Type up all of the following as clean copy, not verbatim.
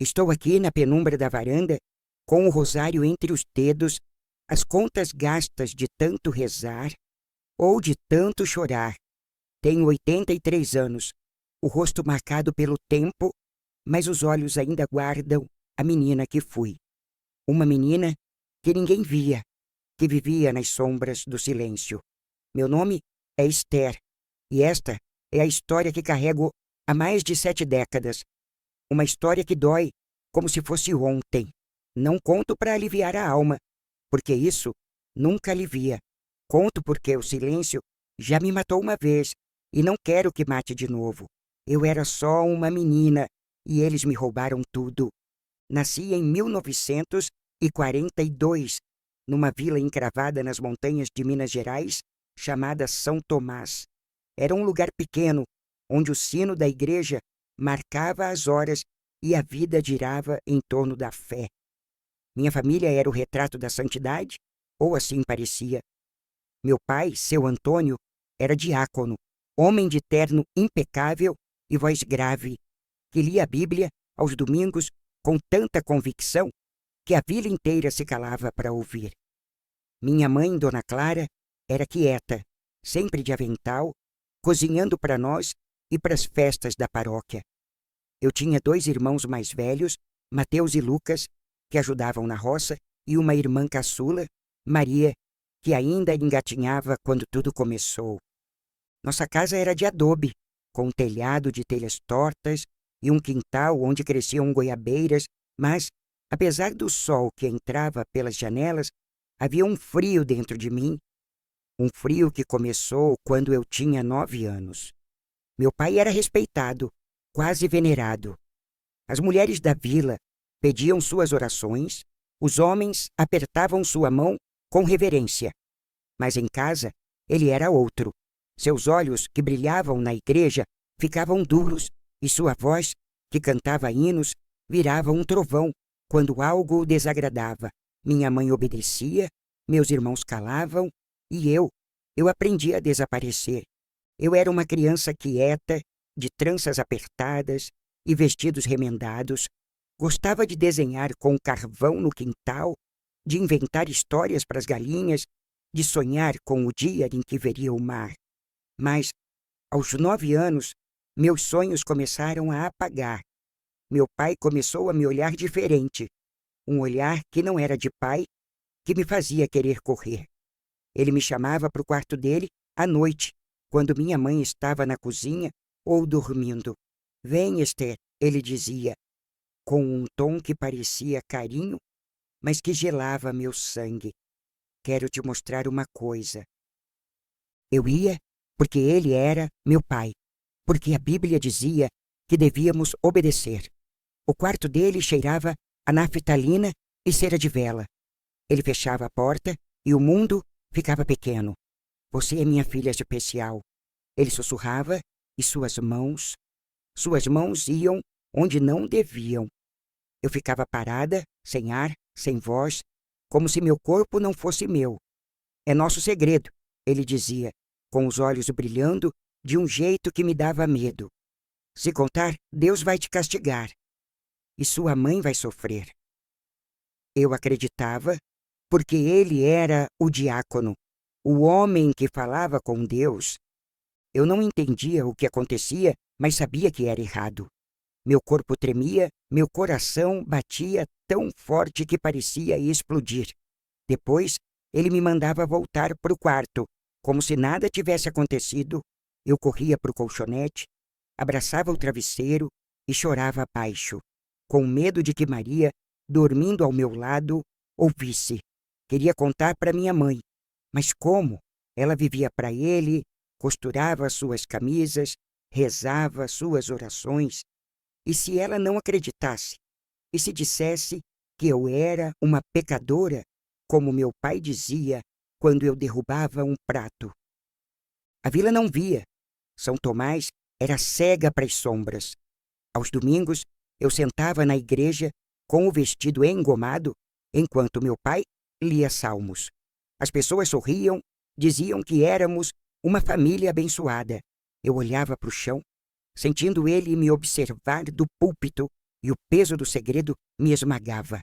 Estou aqui na penumbra da varanda, com o rosário entre os dedos, as contas gastas de tanto rezar ou de tanto chorar. Tenho 83 anos, o rosto marcado pelo tempo, mas os olhos ainda guardam a menina que fui. Uma menina que ninguém via, que vivia nas sombras do silêncio. Meu nome é Esther, e esta é a história que carrego há mais de 7 décadas. Uma história que dói como se fosse ontem. Não conto para aliviar a alma, porque isso nunca alivia. Conto porque o silêncio já me matou uma vez e não quero que mate de novo. Eu era só uma menina e eles me roubaram tudo. Nasci em 1942, numa vila encravada nas montanhas de Minas Gerais, chamada São Tomás. Era um lugar pequeno, onde o sino da igreja marcava as horas e a vida girava em torno da fé. Minha família era o retrato da santidade, ou assim parecia. Meu pai, seu Antônio, era diácono, homem de terno impecável e voz grave, que lia a Bíblia aos domingos com tanta convicção que a vila inteira se calava para ouvir. Minha mãe, Dona Clara, era quieta, sempre de avental, cozinhando para nós e para as festas da paróquia. Eu tinha 2 irmãos mais velhos, Mateus e Lucas, que ajudavam na roça, e uma irmã caçula, Maria, que ainda engatinhava quando tudo começou. Nossa casa era de adobe, com um telhado de telhas tortas e um quintal onde cresciam goiabeiras, mas, apesar do sol que entrava pelas janelas, havia um frio dentro de mim, um frio que começou quando eu tinha 9 anos. Meu pai era respeitado, quase venerado. As mulheres da vila pediam suas orações, os homens apertavam sua mão com reverência. Mas em casa, ele era outro. Seus olhos, que brilhavam na igreja, ficavam duros e sua voz, que cantava hinos, virava um trovão quando algo o desagradava. Minha mãe obedecia, meus irmãos calavam e eu aprendi a desaparecer. Eu era uma criança quieta, de tranças apertadas e vestidos remendados. Gostava de desenhar com carvão no quintal, de inventar histórias para as galinhas, de sonhar com o dia em que veria o mar. Mas, aos 9 anos, meus sonhos começaram a apagar. Meu pai começou a me olhar diferente, um olhar que não era de pai, que me fazia querer correr. Ele me chamava para o quarto dele à noite, quando minha mãe estava na cozinha ou dormindo. "Vem, Esther", ele dizia, com um tom que parecia carinho, mas que gelava meu sangue. "Quero te mostrar uma coisa." Eu ia porque ele era meu pai, porque a Bíblia dizia que devíamos obedecer. O quarto dele cheirava a naftalina e cera de vela. Ele fechava a porta e o mundo ficava pequeno. "Você é minha filha especial." Ele sussurrava e suas mãos iam onde não deviam. Eu ficava parada, sem ar, sem voz, como se meu corpo não fosse meu. "É nosso segredo", ele dizia, com os olhos brilhando de um jeito que me dava medo. "Se contar, Deus vai te castigar. E sua mãe vai sofrer." Eu acreditava, porque ele era o diácono, o homem que falava com Deus. Eu não entendia o que acontecia, mas sabia que era errado. Meu corpo tremia, meu coração batia tão forte que parecia explodir. Depois, ele me mandava voltar para o quarto, como se nada tivesse acontecido. Eu corria para o colchonete, abraçava o travesseiro e chorava baixo, com medo de que Maria, dormindo ao meu lado, ouvisse. Queria contar para minha mãe, mas como? Ela vivia para ele, costurava suas camisas, rezava suas orações. E se ela não acreditasse? E se dissesse que eu era uma pecadora, como meu pai dizia quando eu derrubava um prato? A vila não via. São Tomás era cega para as sombras. Aos domingos, eu sentava na igreja com o vestido engomado, enquanto meu pai lia salmos. As pessoas sorriam, diziam que éramos uma família abençoada. Eu olhava para o chão, sentindo ele me observar do púlpito, e o peso do segredo me esmagava.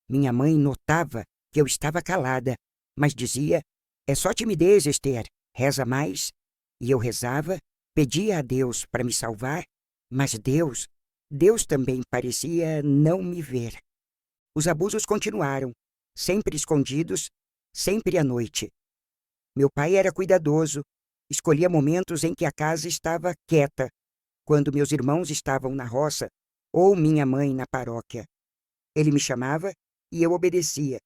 Minha mãe notava que eu estava calada, mas dizia: é só timidez, Esther, reza mais. E eu rezava, pedia a Deus para me salvar, mas Deus também parecia não me ver. Os abusos continuaram, sempre escondidos, sempre à noite. Meu pai era cuidadoso, escolhia momentos em que a casa estava quieta, quando meus irmãos estavam na roça ou minha mãe na paróquia. Ele me chamava e eu obedecia,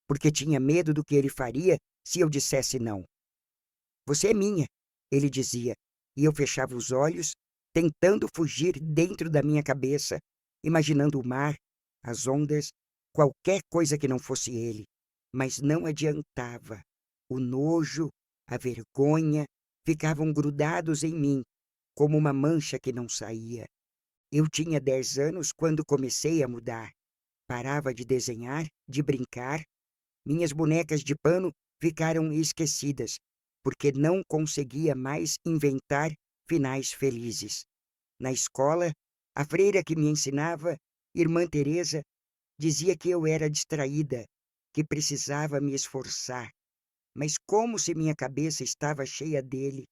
porque tinha medo do que ele faria se eu dissesse não. Você é minha, ele dizia, e eu fechava os olhos, tentando fugir dentro da minha cabeça, imaginando o mar, as ondas, qualquer coisa que não fosse ele. Mas não adiantava. O nojo, a vergonha, ficavam grudados em mim, como uma mancha que não saía. Eu tinha 10 anos quando comecei a mudar. Parava de desenhar, de brincar. Minhas bonecas de pano ficaram esquecidas, porque não conseguia mais inventar finais felizes. Na escola, a freira que me ensinava, Irmã Teresa, dizia que eu era distraída, que precisava me esforçar. Mas como se minha cabeça estava cheia dele,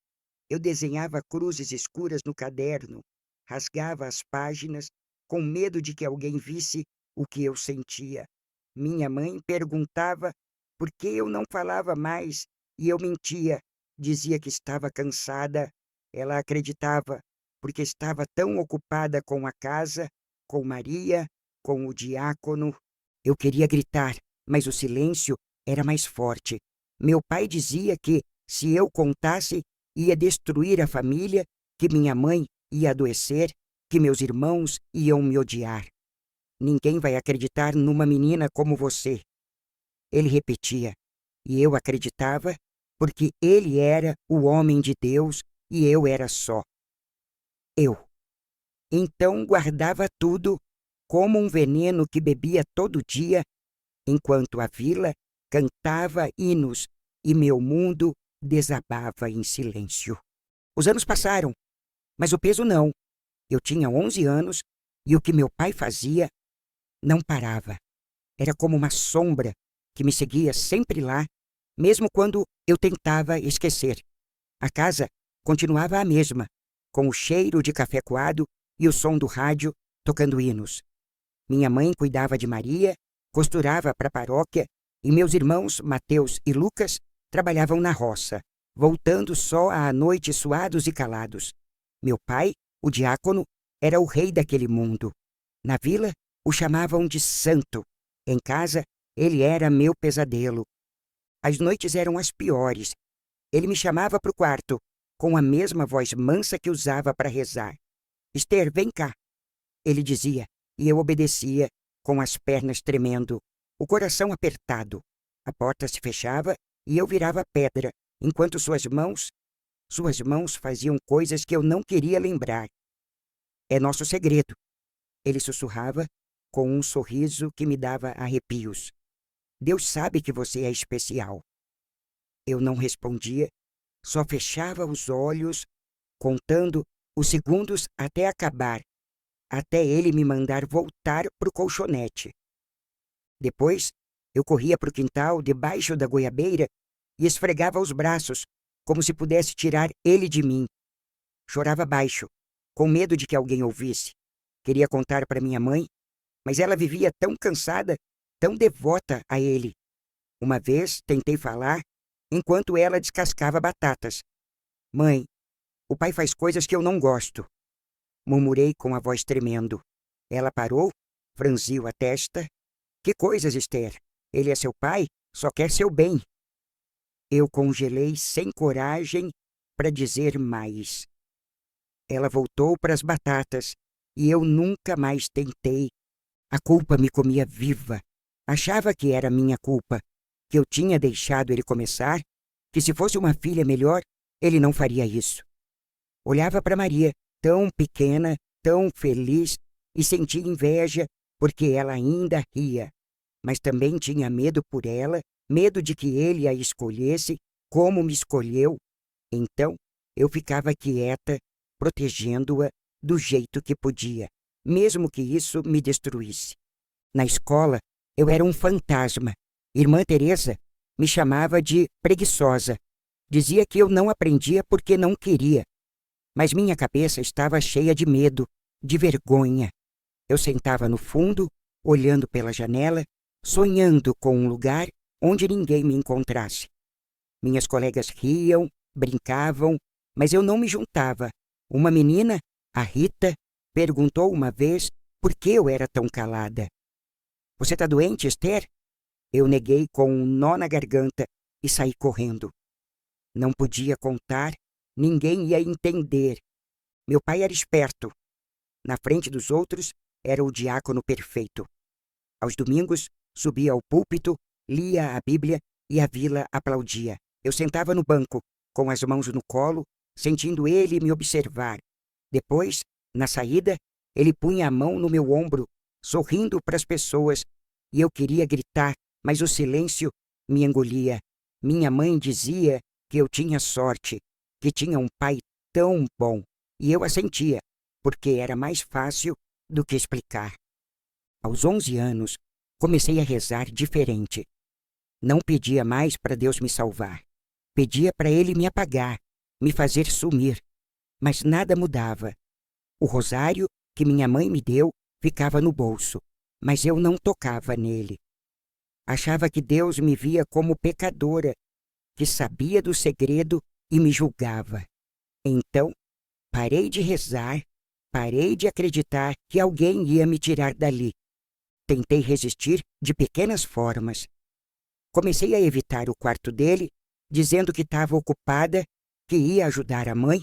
eu desenhava cruzes escuras no caderno, rasgava as páginas, com medo de que alguém visse o que eu sentia. Minha mãe perguntava por que eu não falava mais e eu mentia. Dizia que estava cansada. Ela acreditava, porque estava tão ocupada com a casa, com Maria, com o diácono. Eu queria gritar, mas o silêncio era mais forte. Meu pai dizia que, se eu contasse, ia destruir a família, que minha mãe ia adoecer, que meus irmãos iam me odiar. Ninguém vai acreditar numa menina como você. Ele repetia, e eu acreditava, porque ele era o homem de Deus e eu era só. Eu. Então guardava tudo como um veneno que bebia todo dia, enquanto a vila cantava hinos e meu mundo desabava em silêncio. Os anos passaram, mas o peso não. Eu tinha 11 anos e o que meu pai fazia não parava. Era como uma sombra que me seguia sempre lá, mesmo quando eu tentava esquecer. A casa continuava a mesma, com o cheiro de café coado e o som do rádio tocando hinos. Minha mãe cuidava de Maria, costurava para a paróquia e meus irmãos, Mateus e Lucas, trabalhavam na roça, voltando só à noite suados e calados. Meu pai, o diácono, era o rei daquele mundo. Na vila, o chamavam de santo. Em casa, ele era meu pesadelo. As noites eram as piores. Ele me chamava para o quarto, com a mesma voz mansa que usava para rezar. Esther, vem cá. Ele dizia, e eu obedecia, com as pernas tremendo, o coração apertado. A porta se fechava e eu virava pedra, enquanto suas mãos faziam coisas que eu não queria lembrar. É nosso segredo. Ele sussurrava, com um sorriso que me dava arrepios. Deus sabe que você é especial. Eu não respondia, só fechava os olhos, contando os segundos até acabar, até ele me mandar voltar para o colchonete. Depois, eu corria para o quintal, debaixo da goiabeira, e esfregava os braços, como se pudesse tirar ele de mim. Chorava baixo, com medo de que alguém ouvisse. Queria contar para minha mãe, mas ela vivia tão cansada, tão devota a ele. Uma vez tentei falar, enquanto ela descascava batatas. Mãe, o pai faz coisas que eu não gosto. Murmurei com a voz tremendo. Ela parou, franziu a testa. Que coisas, Esther? Ele é seu pai? Só quer seu bem. Eu congelei sem coragem para dizer mais. Ela voltou para as batatas e eu nunca mais tentei. A culpa me comia viva. Achava que era minha culpa, que eu tinha deixado ele começar, que se fosse uma filha melhor, ele não faria isso. Olhava para Maria, tão pequena, tão feliz, e sentia inveja porque ela ainda ria. Mas também tinha medo por ela, medo de que ele a escolhesse como me escolheu. Então, eu ficava quieta, protegendo-a do jeito que podia. mesmo que isso me destruísse. Na escola, eu era um fantasma. Irmã Teresa me chamava de preguiçosa. Dizia que eu não aprendia porque não queria. Mas minha cabeça estava cheia de medo, de vergonha. Eu sentava no fundo, olhando pela janela, sonhando com um lugar onde ninguém me encontrasse. Minhas colegas riam, brincavam, mas eu não me juntava. Uma menina, a Rita, perguntou uma vez por que eu era tão calada. Você está doente, Esther? Eu neguei com um nó na garganta e saí correndo. Não podia contar, ninguém ia entender. Meu pai era esperto. Na frente dos outros, era o diácono perfeito. Aos domingos, subia ao púlpito, lia a Bíblia e a vila aplaudia. Eu sentava no banco, com as mãos no colo, sentindo ele me observar. Depois, na saída, ele punha a mão no meu ombro, sorrindo para as pessoas, e eu queria gritar, mas o silêncio me engolia. Minha mãe dizia que eu tinha sorte, que tinha um pai tão bom, e eu assentia, porque era mais fácil do que explicar. Aos 11 anos, comecei a rezar diferente. Não pedia mais para Deus me salvar. Pedia para Ele me apagar, me fazer sumir. Mas nada mudava. O rosário que minha mãe me deu ficava no bolso, mas eu não tocava nele. Achava que Deus me via como pecadora, que sabia do segredo e me julgava. Então, parei de rezar, parei de acreditar que alguém ia me tirar dali. Tentei resistir de pequenas formas. Comecei a evitar o quarto dele, dizendo que estava ocupada, que ia ajudar a mãe,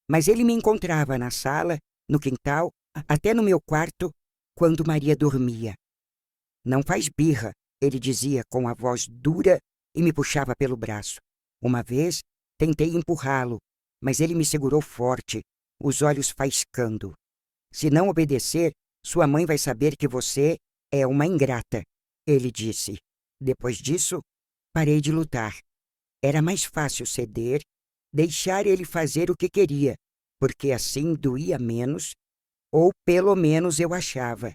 mas ele me encontrava na sala, no quintal, até no meu quarto, quando Maria dormia. Não faz birra, ele dizia com a voz dura e me puxava pelo braço. Uma vez, tentei empurrá-lo, mas ele me segurou forte, os olhos faiscando. Se não obedecer, sua mãe vai saber que você é uma ingrata, ele disse. Depois disso, parei de lutar. Era mais fácil ceder, deixar ele fazer o que queria, porque assim doía menos, ou pelo menos eu achava.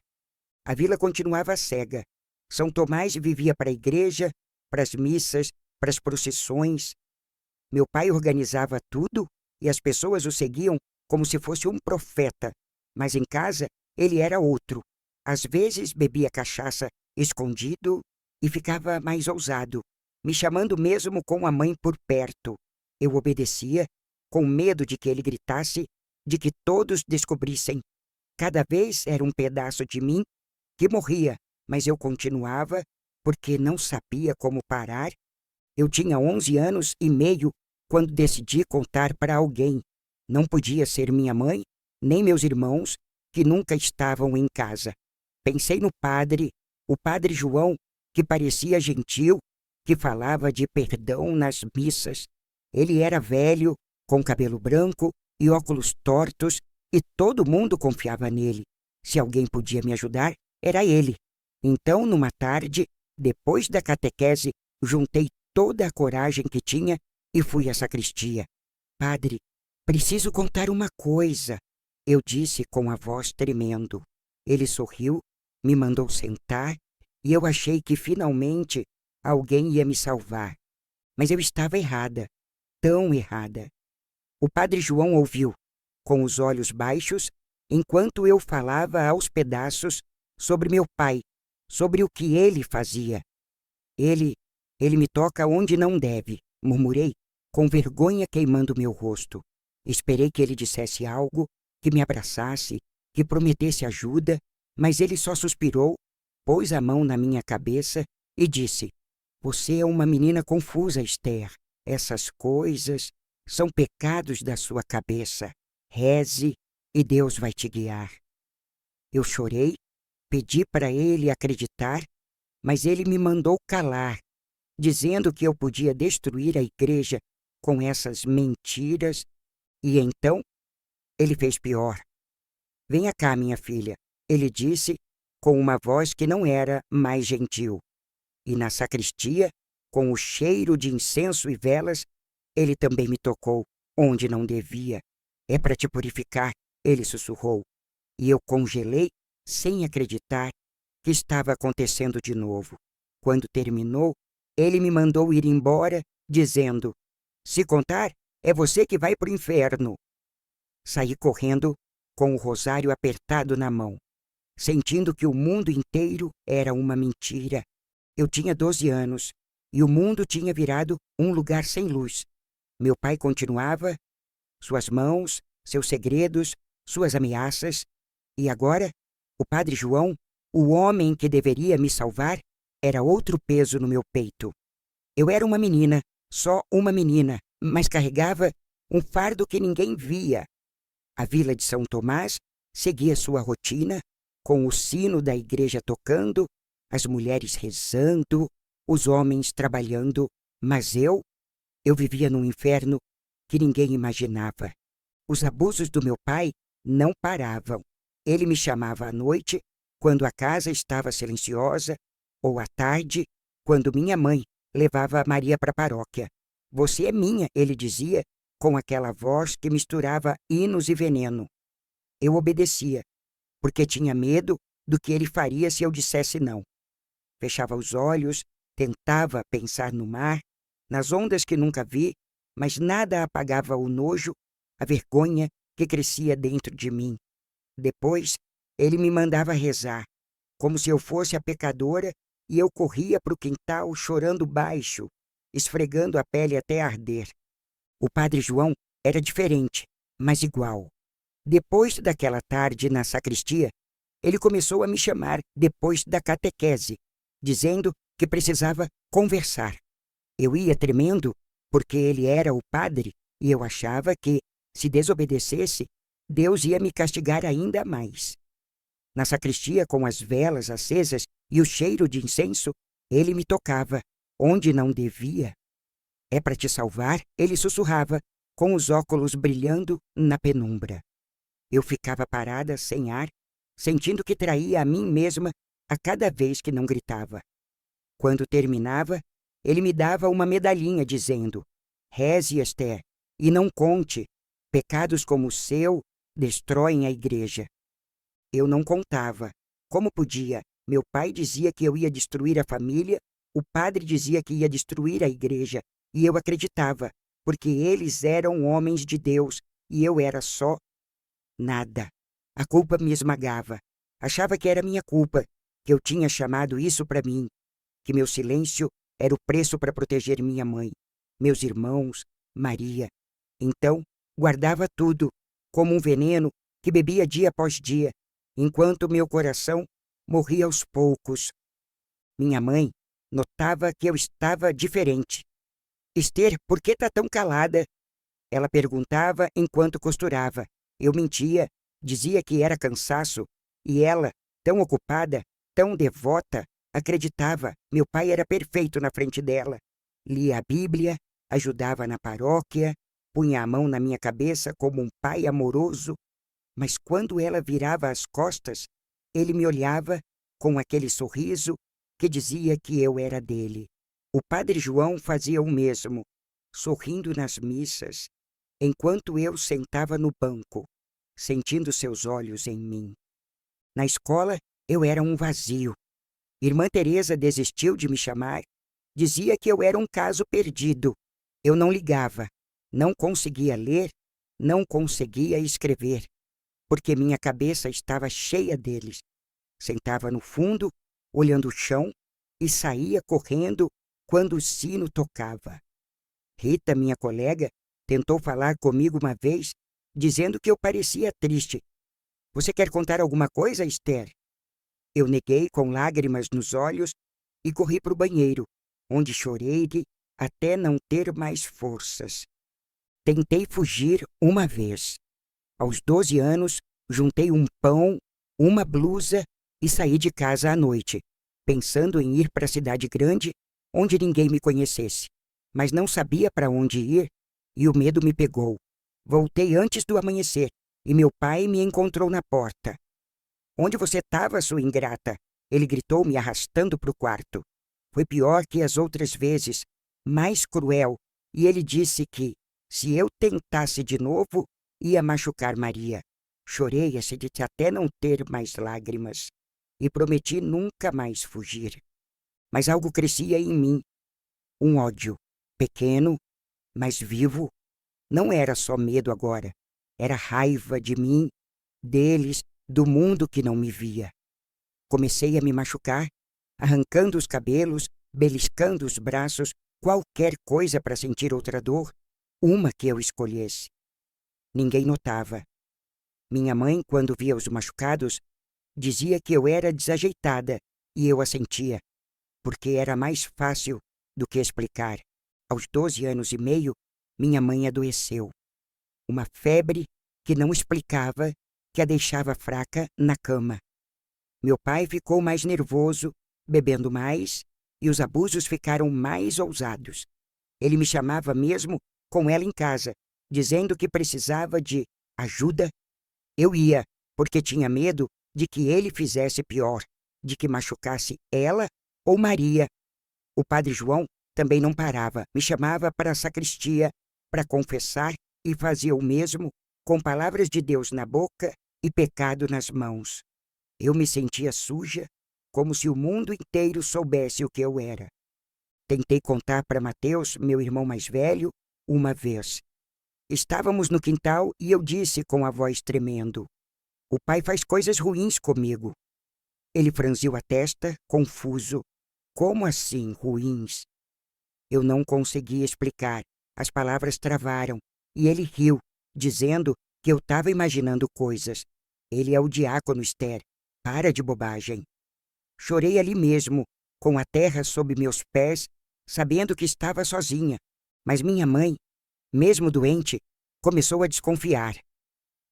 A vila continuava cega. São Tomás vivia para a igreja, para as missas, para as procissões. Meu pai organizava tudo e as pessoas o seguiam como se fosse um profeta, mas em casa ele era outro. Às vezes bebia cachaça escondido e ficava mais ousado, me chamando mesmo com a mãe por perto. Eu obedecia, com medo de que ele gritasse, de que todos descobrissem. Cada vez era um pedaço de mim que morria, mas eu continuava, porque não sabia como parar. Eu tinha 11 anos e meio quando decidi contar para alguém. Não podia ser minha mãe, nem meus irmãos, que nunca estavam em casa. Pensei no padre, o padre João, que parecia gentil, que falava de perdão nas missas. Ele era velho, com cabelo branco e óculos tortos, e todo mundo confiava nele. Se alguém podia me ajudar, era ele. Então, numa tarde, depois da catequese, juntei toda a coragem que tinha e fui à sacristia. Padre, preciso contar uma coisa, eu disse com a voz tremendo. Ele sorriu, me mandou sentar e eu achei que finalmente alguém ia me salvar. Mas eu estava errada, tão errada. O padre João ouviu, com os olhos baixos, enquanto eu falava aos pedaços sobre meu pai, sobre o que ele fazia. Ele me toca onde não deve, murmurei, com vergonha queimando meu rosto. Esperei que ele dissesse algo, que me abraçasse, que prometesse ajuda, mas ele só suspirou, pôs a mão na minha cabeça e disse: Você é uma menina confusa, Esther. Essas coisas são pecados da sua cabeça. Reze e Deus vai te guiar. Eu chorei, pedi para ele acreditar, mas ele me mandou calar, dizendo que eu podia destruir a igreja com essas mentiras, e então ele fez pior. Venha cá, minha filha, ele disse com uma voz que não era mais gentil. E na sacristia, com o cheiro de incenso e velas, ele também me tocou onde não devia. É para te purificar, ele sussurrou. e eu congelei sem acreditar que estava acontecendo de novo. Quando terminou, ele me mandou ir embora, dizendo: "Se contar, é você que vai para o inferno." Saí correndo com o rosário apertado na mão, sentindo que o mundo inteiro era uma mentira. Eu tinha 12 anos e o mundo tinha virado um lugar sem luz. Meu pai continuava, suas mãos, seus segredos, suas ameaças, e agora o Padre João, o homem que deveria me salvar, era outro peso no meu peito. Eu era uma menina, só uma menina, mas carregava um fardo que ninguém via. A vila de São Tomás seguia sua rotina, com o sino da igreja tocando, as mulheres rezando, os homens trabalhando, mas eu vivia num inferno que ninguém imaginava. Os abusos do meu pai não paravam. Ele me chamava à noite, quando a casa estava silenciosa, ou à tarde, quando minha mãe levava a Maria para a paróquia. "Você é minha", ele dizia, com aquela voz que misturava hinos e veneno. Eu obedecia, porque tinha medo do que ele faria se eu dissesse não. Fechava os olhos, tentava pensar no mar, nas ondas que nunca vi, mas nada apagava o nojo, a vergonha que crescia dentro de mim. Depois, ele me mandava rezar, como se eu fosse a pecadora, e eu corria para o quintal chorando baixo, esfregando a pele até arder. O Padre João era diferente, mas igual. Depois daquela tarde na sacristia, ele começou a me chamar depois da catequese, dizendo que precisava conversar. Eu ia tremendo, porque ele era o padre, e eu achava que, se desobedecesse, Deus ia me castigar ainda mais. Na sacristia, com as velas acesas e o cheiro de incenso, ele me tocava, onde não devia. "É para te salvar", ele sussurrava, com os óculos brilhando na penumbra. Eu ficava parada, sem ar, sentindo que traía a mim mesma a cada vez que não gritava. Quando terminava, ele me dava uma medalhinha dizendo: "Reze, Esther, e não conte. Pecados como o seu destroem a igreja." Eu não contava. Como podia? Meu pai dizia que eu ia destruir a família, o padre dizia que ia destruir a igreja, e eu acreditava, porque eles eram homens de Deus e eu era só nada. A culpa me esmagava. Achava que era minha culpa, que eu tinha chamado isso para mim, que meu silêncio era o preço para proteger minha mãe, meus irmãos, Maria. Então, guardava tudo, como um veneno que bebia dia após dia, enquanto meu coração morria aos poucos. Minha mãe notava que eu estava diferente. "Esther, por que está tão calada?" Ela perguntava enquanto costurava. Eu mentia, dizia que era cansaço, e ela, tão ocupada, tão devota, acreditava. Meu pai era perfeito na frente dela. Lia a Bíblia, ajudava na paróquia, punha a mão na minha cabeça como um pai amoroso, mas quando ela virava as costas, ele me olhava com aquele sorriso que dizia que eu era dele. O Padre João fazia o mesmo, sorrindo nas missas, enquanto eu sentava no banco, sentindo seus olhos em mim. Na escola, eu era um vazio. Irmã Teresa desistiu de me chamar, dizia que eu era um caso perdido. Eu não ligava, não conseguia ler, não conseguia escrever, porque minha cabeça estava cheia deles. Sentava no fundo, olhando o chão, e saía correndo quando o sino tocava. Rita, minha colega, tentou falar comigo uma vez, dizendo que eu parecia triste. "Você quer contar alguma coisa, Esther?" Eu neguei com lágrimas nos olhos e corri para o banheiro, onde chorei até não ter mais forças. Tentei fugir uma vez. Aos 12 anos, juntei um pão, uma blusa e saí de casa à noite, pensando em ir para a cidade grande, onde ninguém me conhecesse. Mas não sabia para onde ir e o medo me pegou. Voltei antes do amanhecer e meu pai me encontrou na porta. "Onde você estava, sua ingrata?" Ele gritou, me arrastando para o quarto. Foi pior que as outras vezes, mais cruel, e ele disse que, se eu tentasse de novo, ia machucar Maria. Chorei a se de até não ter mais lágrimas e prometi nunca mais fugir. Mas algo crescia em mim, um ódio, pequeno, mas vivo. Não era só medo agora, era raiva de mim, deles, do mundo que não me via. Comecei a me machucar, arrancando os cabelos, beliscando os braços, qualquer coisa para sentir outra dor, uma que eu escolhesse. Ninguém notava. Minha mãe, quando via os machucados, dizia que eu era desajeitada e eu assentia, porque era mais fácil do que explicar. Aos 12 anos e meio, minha mãe adoeceu. Uma febre que não explicava, que a deixava fraca na cama. Meu pai ficou mais nervoso, bebendo mais, e os abusos ficaram mais ousados. Ele me chamava mesmo com ela em casa, dizendo que precisava de ajuda. Eu ia, porque tinha medo de que ele fizesse pior, de que machucasse ela ou Maria. O padre João também não parava, me chamava para a sacristia para confessar e fazia o mesmo, com palavras de Deus na boca e pecado nas mãos. Eu me sentia suja, como se o mundo inteiro soubesse o que eu era. Tentei contar para Mateus, meu irmão mais velho, uma vez. Estávamos no quintal e eu disse com a voz tremendo: "O pai faz coisas ruins comigo." Ele franziu a testa, confuso. Como assim, ruins? Eu não conseguia explicar. As palavras travaram e ele riu, dizendo que eu estava imaginando coisas. Ele é o diácono Esther. Para de bobagem. Chorei ali mesmo, com a terra sob meus pés, sabendo que estava sozinha. Mas minha mãe, mesmo doente, começou a desconfiar.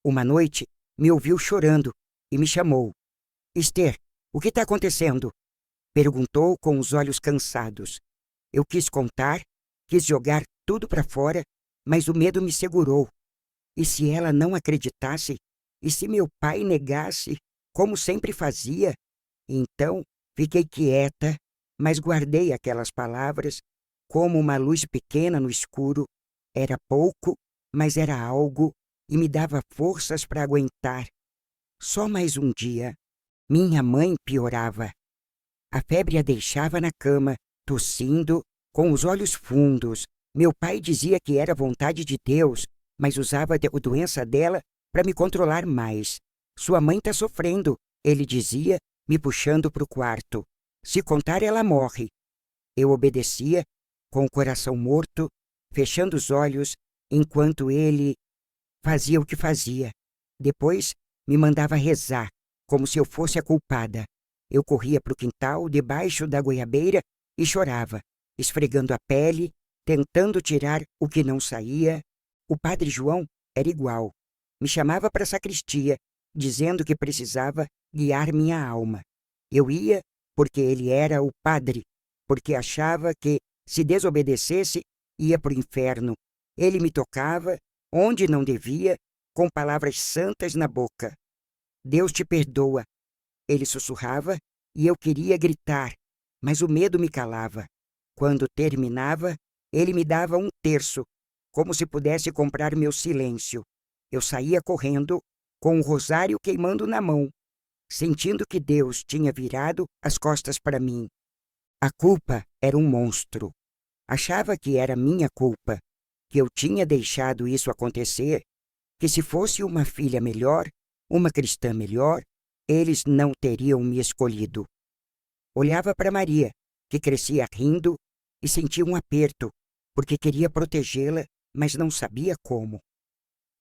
Uma noite, me ouviu chorando e me chamou. "Esther, o que está acontecendo?" Perguntou com os olhos cansados. Eu quis contar, quis jogar tudo para fora, mas o medo me segurou. E se ela não acreditasse? E se meu pai negasse, como sempre fazia? Então, fiquei quieta, mas guardei aquelas palavras como uma luz pequena no escuro. Era pouco, mas era algo e me dava forças para aguentar. Só mais um dia. Minha mãe piorava. A febre a deixava na cama, tossindo, com os olhos fundos. Meu pai dizia que era vontade de Deus, mas usava a doença dela para me controlar mais. "Sua mãe está sofrendo", ele dizia, me puxando para o quarto. "Se contar, ela morre." Eu obedecia, com o coração morto, fechando os olhos, enquanto ele fazia o que fazia. Depois, me mandava rezar, como se eu fosse a culpada. Eu corria para o quintal, debaixo da goiabeira, e chorava, esfregando a pele, tentando tirar o que não saía. O padre João era igual. Me chamava para a sacristia, dizendo que precisava guiar minha alma. Eu ia porque ele era o padre, porque achava que, se desobedecesse, ia para o inferno. Ele me tocava, onde não devia, com palavras santas na boca. "Deus te perdoa", ele sussurrava, e eu queria gritar, mas o medo me calava. Quando terminava, ele me dava um terço, como se pudesse comprar meu silêncio. Eu saía correndo, com o rosário queimando na mão, sentindo que Deus tinha virado as costas para mim. A culpa era um monstro. Achava que era minha culpa, que eu tinha deixado isso acontecer, que se fosse uma filha melhor, uma cristã melhor, eles não teriam me escolhido. Olhava para Maria, que crescia rindo, e sentia um aperto, porque queria protegê-la, mas não sabia como.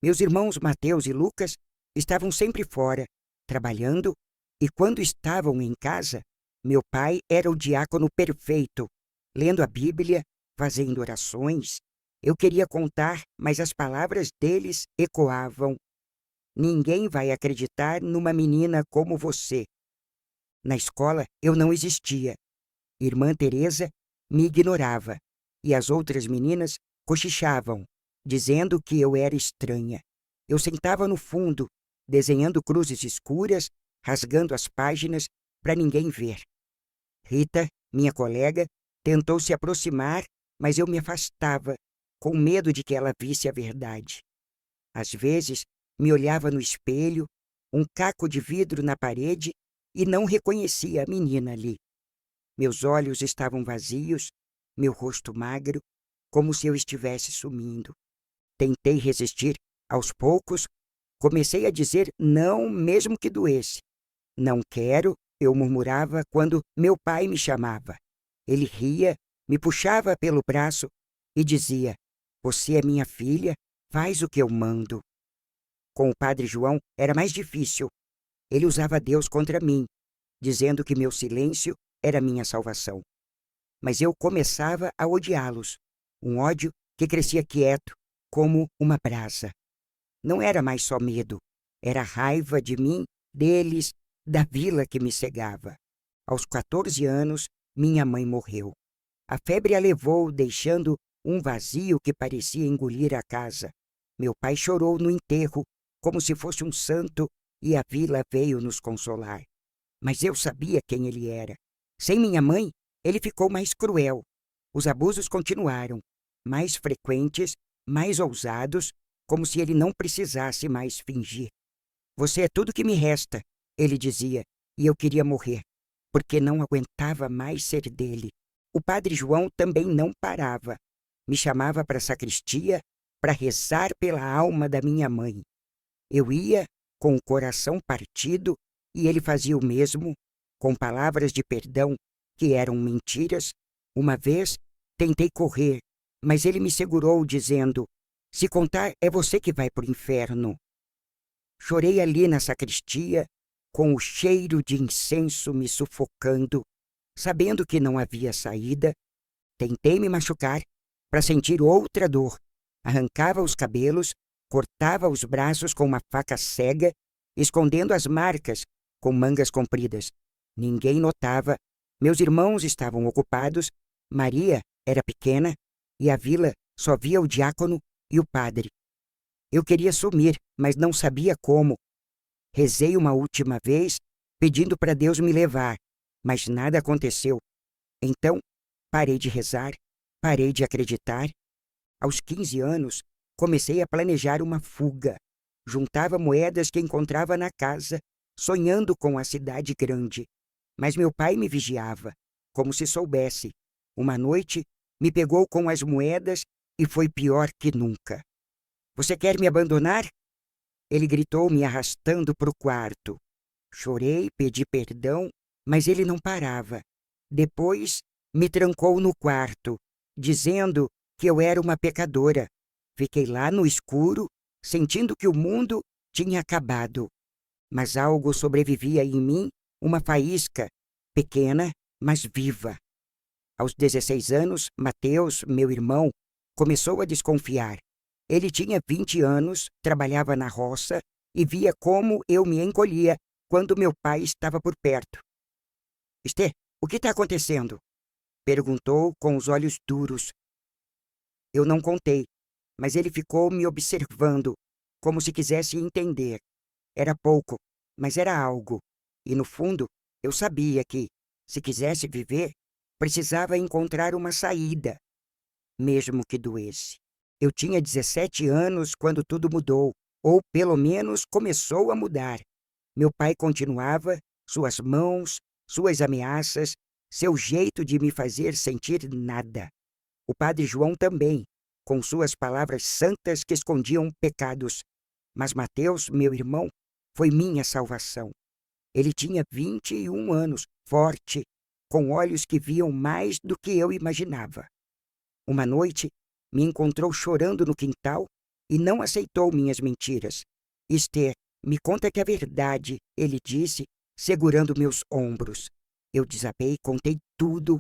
Meus irmãos Mateus e Lucas estavam sempre fora, trabalhando, e quando estavam em casa, meu pai era o diácono perfeito, lendo a Bíblia, fazendo orações. Eu queria contar, mas as palavras deles ecoavam. "Ninguém vai acreditar numa menina como você." Na escola, eu não existia. Irmã Teresa me ignorava, e as outras meninas cochichavam, dizendo que eu era estranha. Eu sentava no fundo, desenhando cruzes escuras, rasgando as páginas para ninguém ver. Rita, minha colega, tentou se aproximar, mas eu me afastava, com medo de que ela visse a verdade. Às vezes, Me olhava no espelho, um caco de vidro na parede, e não reconhecia a menina ali. Meus olhos estavam vazios, meu rosto magro, como se eu estivesse sumindo. Tentei resistir. Aos poucos, comecei a dizer não, mesmo que doesse. Não quero, eu murmurava quando meu pai me chamava. Ele ria, me puxava pelo braço e dizia: "Você é minha filha, faz o que eu mando." Com o padre João era mais difícil. Ele usava Deus contra mim, dizendo que meu silêncio era minha salvação. Mas eu começava a odiá-los, um ódio que crescia quieto, como uma brasa. Não era mais só medo, era raiva de mim, deles, da vila que me cegava. Aos 14 anos, minha mãe morreu. A febre a levou, deixando um vazio que parecia engolir a casa. Meu pai chorou no enterro, como se fosse um santo, e a vila veio nos consolar. Mas eu sabia quem ele era. Sem minha mãe, ele ficou mais cruel. Os abusos continuaram, mais frequentes, mais ousados, como se ele não precisasse mais fingir. "Você é tudo que me resta", ele dizia, e eu queria morrer, porque não aguentava mais ser dele. O padre João também não parava. Me chamava para a sacristia para rezar pela alma da minha mãe. Eu ia com o coração partido e ele fazia o mesmo, com palavras de perdão que eram mentiras. Uma vez tentei correr, mas ele me segurou, dizendo: "Se contar, é você que vai para o inferno." Chorei ali na sacristia, com o cheiro de incenso me sufocando, sabendo que não havia saída. Tentei me machucar para sentir outra dor. Arrancava os cabelos, cortava os braços com uma faca cega, escondendo as marcas com mangas compridas. Ninguém notava. Meus irmãos estavam ocupados. Maria era pequena e a vila só via o diácono e o padre. Eu queria sumir, mas não sabia como. Rezei uma última vez, pedindo para Deus me levar, mas nada aconteceu. Então, parei de rezar, parei de acreditar. Aos 15 anos, comecei a planejar uma fuga. Juntava moedas que encontrava na casa, sonhando com a cidade grande. Mas meu pai me vigiava, como se soubesse. Uma noite, me pegou com as moedas e foi pior que nunca. "Você quer me abandonar?" Ele gritou, me arrastando para o quarto. Chorei, pedi perdão, mas ele não parava. Depois, me trancou no quarto, dizendo que eu era uma pecadora. Fiquei lá no escuro, sentindo que o mundo tinha acabado. Mas algo sobrevivia em mim, uma faísca, pequena, mas viva. Aos 16 anos, Mateus, meu irmão, começou a desconfiar. Ele tinha 20 anos, trabalhava na roça e via como eu me encolhia quando meu pai estava por perto. "Estê, o que está acontecendo?" perguntou com os olhos duros. Eu não contei, mas ele ficou me observando, como se quisesse entender. Era pouco, mas era algo. E no fundo, eu sabia que, se quisesse viver, precisava encontrar uma saída, mesmo que doesse. Eu tinha 17 anos quando tudo mudou, ou pelo menos começou a mudar. Meu pai continuava, suas mãos, suas ameaças, seu jeito de me fazer sentir nada. O padre João também, com suas palavras santas que escondiam pecados. Mas Mateus, meu irmão, foi minha salvação. Ele tinha 21 anos, forte, com olhos que viam mais do que eu imaginava. Uma noite, me encontrou chorando no quintal e não aceitou minhas mentiras. "Esther, me conta que é verdade", ele disse, segurando meus ombros. Eu desabei, contei tudo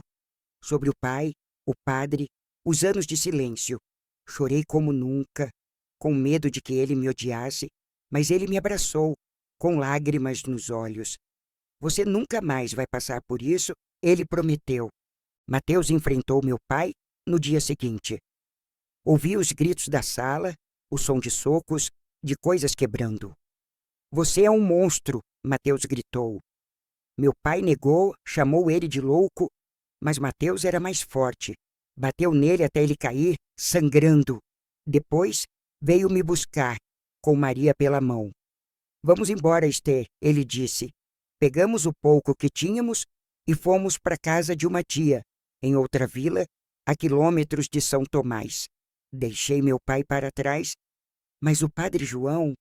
sobre o pai, o padre, os anos de silêncio. Chorei como nunca, com medo de que ele me odiasse, mas ele me abraçou, com lágrimas nos olhos. "Você nunca mais vai passar por isso", ele prometeu. Mateus enfrentou meu pai no dia seguinte. Ouvi os gritos da sala, o som de socos, de coisas quebrando. "Você é um monstro", Mateus gritou. Meu pai negou, chamou ele de louco, mas Mateus era mais forte. Bateu nele até ele cair, sangrando. Depois veio me buscar, com Maria pela mão. Vamos embora, Esther, ele disse. Pegamos o pouco que tínhamos e fomos para a casa de uma tia, em outra vila, a quilômetros de São Tomás. Deixei meu pai para trás, mas o padre João,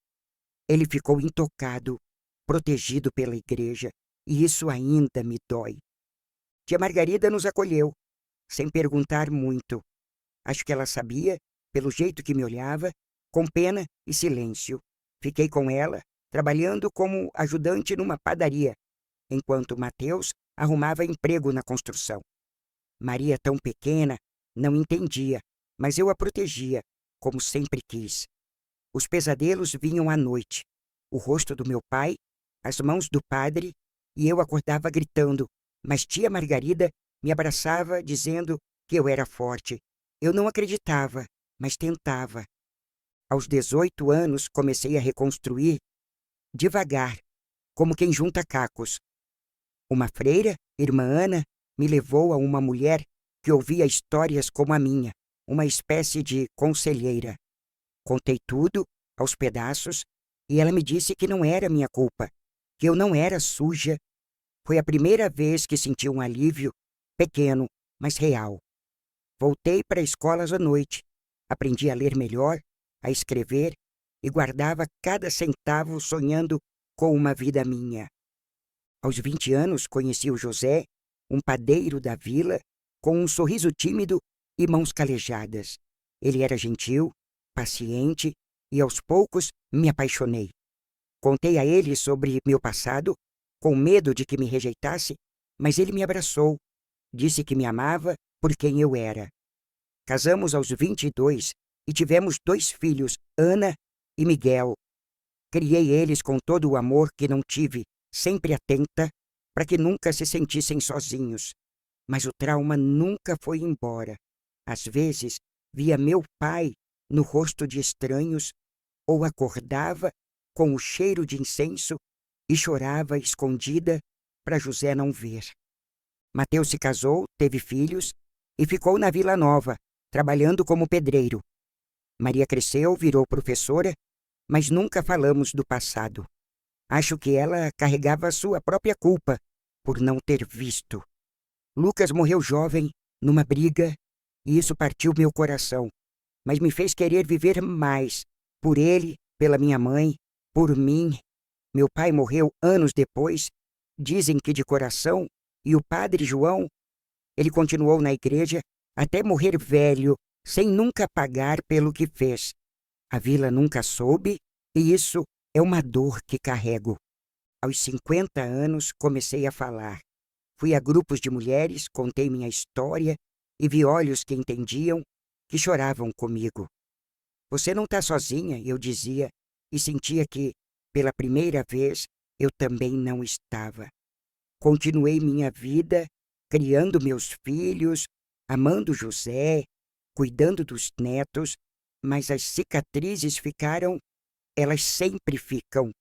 ele ficou intocado, protegido pela igreja, e isso ainda me dói. Tia Margarida nos acolheu, sem perguntar muito. Acho que ela sabia, pelo jeito que me olhava, com pena e silêncio. Fiquei com ela, trabalhando como ajudante numa padaria, enquanto Mateus arrumava emprego na construção. Maria, tão pequena, não entendia, mas eu a protegia, como sempre quis. Os pesadelos vinham à noite, o rosto do meu pai, as mãos do padre, e eu acordava gritando, mas tia Margarida me abraçava, dizendo que eu era forte. Eu não acreditava, mas tentava. Aos 18 anos, comecei a reconstruir, devagar, como quem junta cacos. Uma freira, irmã Ana, me levou a uma mulher que ouvia histórias como a minha, uma espécie de conselheira. Contei tudo, aos pedaços, e ela me disse que não era minha culpa, que eu não era suja. Foi a primeira vez que senti um alívio, pequeno, mas real. Voltei para a escola à noite, aprendi a ler melhor, a escrever, e guardava cada centavo sonhando com uma vida minha. Aos 20 anos, conheci o José, um padeiro da vila, com um sorriso tímido e mãos calejadas. Ele era gentil, paciente, e aos poucos me apaixonei. Contei a ele sobre meu passado, com medo de que me rejeitasse, mas ele me abraçou, disse que me amava por quem eu era. Casamos aos 22 e tivemos 2 filhos, Ana e Miguel. Criei eles com todo o amor que não tive, sempre atenta, para que nunca se sentissem sozinhos. Mas o trauma nunca foi embora. Às vezes, via meu pai no rosto de estranhos, ou acordava com o cheiro de incenso e chorava escondida para José não ver. Mateus se casou, teve filhos e ficou na Vila Nova, trabalhando como pedreiro. Maria cresceu, virou professora, mas nunca falamos do passado. Acho que ela carregava a sua própria culpa por não ter visto. Lucas morreu jovem, numa briga, e isso partiu meu coração, mas me fez querer viver mais, por ele, pela minha mãe, por mim. Meu pai morreu anos depois, dizem que de coração, e o padre João, ele continuou na igreja até morrer velho, sem nunca pagar pelo que fez. A vila nunca soube, e isso é uma dor que carrego. Aos 50 anos, comecei a falar. Fui a grupos de mulheres, contei minha história e vi olhos que entendiam, que choravam comigo. Você não está sozinha, eu dizia, e sentia que, pela primeira vez, eu também não estava. Continuei minha vida, criando meus filhos, amando José, cuidando dos netos, mas as cicatrizes ficaram, elas sempre ficam.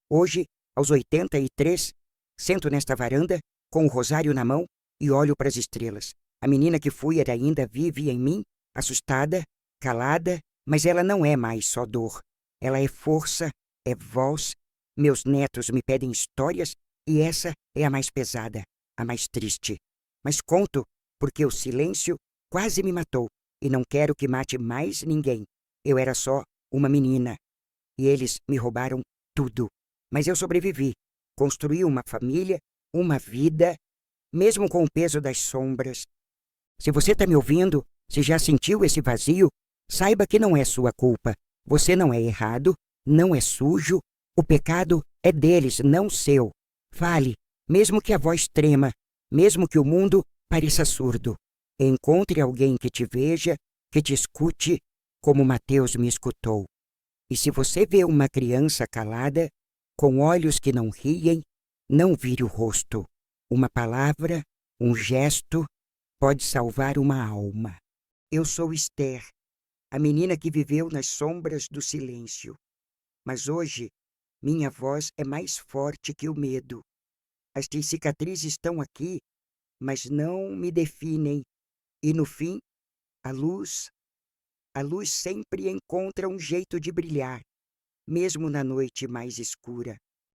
Hoje, aos 83, sento nesta varanda, com o rosário na mão, e olho para as estrelas. A menina que fui ainda vive em mim, assustada, calada, mas ela não é mais só dor. Ela é força, é voz. Meus netos me pedem histórias, e essa é a mais pesada, a mais triste. Mas conto, porque o silêncio quase me matou, e não quero que mate mais ninguém. Eu era só uma menina, e eles me roubaram tudo. Mas eu sobrevivi, construí uma família, uma vida, mesmo com o peso das sombras. Se você está me ouvindo, se já sentiu esse vazio, saiba que não é sua culpa. Você não é errado, não é sujo. O pecado é deles, não seu. Fale, mesmo que a voz trema, mesmo que o mundo pareça surdo. Encontre alguém que te veja, que te escute, como Mateus me escutou. E se você vê uma criança calada, com olhos que não riem, não vire o rosto. Uma palavra, um gesto, pode salvar uma alma. Eu sou Esther, a menina que viveu nas sombras do silêncio. Mas hoje, minha voz é mais forte que o medo. As cicatrizes estão aqui, mas não me definem. E no fim, a luz sempre encontra um jeito de brilhar. mesmo na noite mais escura.